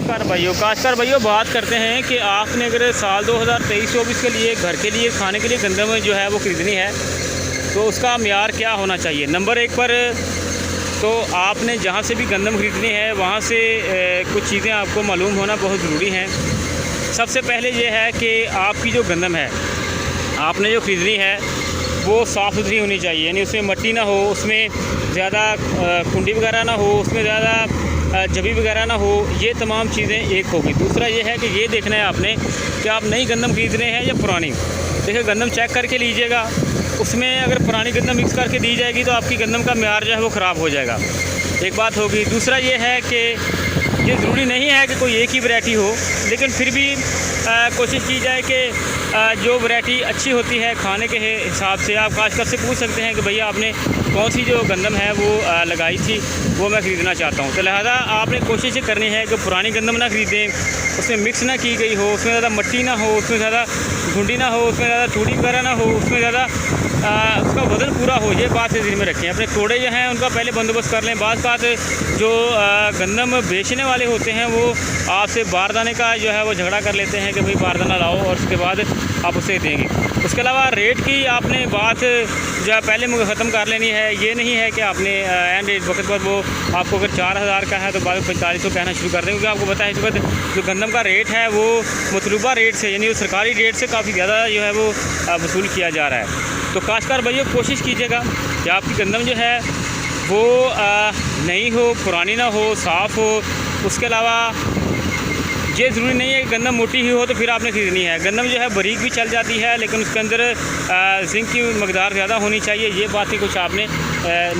काश्तकार भाइयों बात करते हैं कि आपने अगर साल 2023-24 के लिए घर के लिए खाने के लिए गंदम जो है वो ख़रीदनी है तो उसका म्यार क्या होना चाहिए। नंबर 1 पर तो आपने जहाँ से भी गंदम ख़रीदनी है वहाँ से कुछ चीज़ें आपको मालूम होना बहुत ज़रूरी हैं। सबसे पहले ये है कि आपकी जो गंदम है आपने जो ख़रीदनी है वो साफ़ सुथरी होनी चाहिए, यानी उसमें मिट्टी ना हो, उसमें ज़्यादा कुंडी वगैरह ना हो, उसमें ज़्यादा जबी वगैरह ना हो। ये तमाम चीज़ें एक होगी। दूसरा ये है कि ये देखना है आपने कि आप नई गंदम ख़रीद रहे हैं या पुरानी। देखिए गंदम चेक करके लीजिएगा, उसमें अगर पुरानी गंदम मिक्स करके दी जाएगी तो आपकी गंदम का म्यार जो है वो ख़राब हो जाएगा, एक बात होगी। दूसरा ये है कि ये ज़रूरी नहीं है कि कोई एक ही वैरायटी हो, लेकिन फिर भी कोशिश की जाए कि जो वैरायटी अच्छी होती है खाने के हिसाब से। आप काश्तकार से पूछ सकते हैं कि भैया आपने कौन सी जो गंदम है वो लगाई थी वो मैं ख़रीदना चाहता हूँ। तो लिहाजा आपने कोशिश करनी है कि पुरानी गंदम ना ख़रीदें, उसमें मिक्स ना की गई हो, उसमें ज़्यादा मिट्टी ना हो, उसमें ज़्यादा घुंडी ना हो, उसमें ज़्यादा चूड़ी वगैरह ना हो, उसमें ज़्यादा उसका वज़न पूरा हो। ये बात ज़हन में रखें। अपने तोड़े जो हैं उनका पहले बंदोबस्त कर लें। बात जो गंदम बेचने वाले होते हैं वो आपसे बारदाने का जो है वो झगड़ा कर लेते हैं कि भाई बारदाना लाओ, और उसके बाद आप उसे देंगे। उसके अलावा रेट की आपने बात जो है पहले मुझे ख़त्म कर लेनी है। ये नहीं है कि आपने एंड रेट वक्त पर वो आपको अगर 4000 का है तो बाद में 4500 कहना शुरू कर दें, क्योंकि आपको पता है इस वक्त जो गंदम का रेट है वो मतलूबा रेट से, यानी वो सरकारी रेट से काफ़ी ज़्यादा जो है वो वसूल किया जा रहा है। तो काश्तकार भाइयों कोशिश कीजिएगा कि आपकी गंदम जो है वो नई हो, पुरानी ना हो, साफ़ हो। उसके अलावा ये ज़रूरी नहीं है कि गंदम मोटी ही हो तो फिर आपने ख़रीदनी है। गंदम जो है बारीक भी चल जाती है, लेकिन उसके अंदर जिंक की मकदार ज़्यादा होनी चाहिए। ये बातें कुछ आपने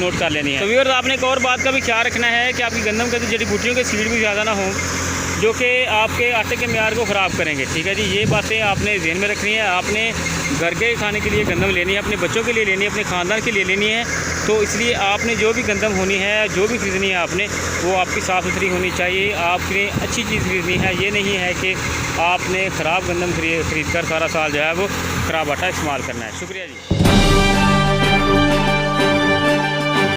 नोट कर लेनी है। तो व्यूअर्स आपने एक और बात का भी ख्याल रखना है कि आपकी गंदम के अंदर जड़ी बूटियों के सीड भी ज़्यादा ना हो जो कि आपके आटे के म्यार को ख़राब करेंगे। ठीक है जी, ये बातें आपने ज़हन में रखनी है। आपने घर के खाने के लिए गंदम लेनी है, अपने बच्चों के लिए लेनी है, अपने ख़ानदान के लिए लेनी है। तो इसलिए आपने जो भी गंदम होनी है, जो भी ख़रीदनी है आपने, वो आपकी साफ़ सुथरी होनी चाहिए। आपने अच्छी चीज़ ख़रीदनी है। ये नहीं है कि आपने ख़राब गंदम ख़रीद कर सारा साल जो है वो ख़राब आटा इस्तेमाल करना है। शुक्रिया जी।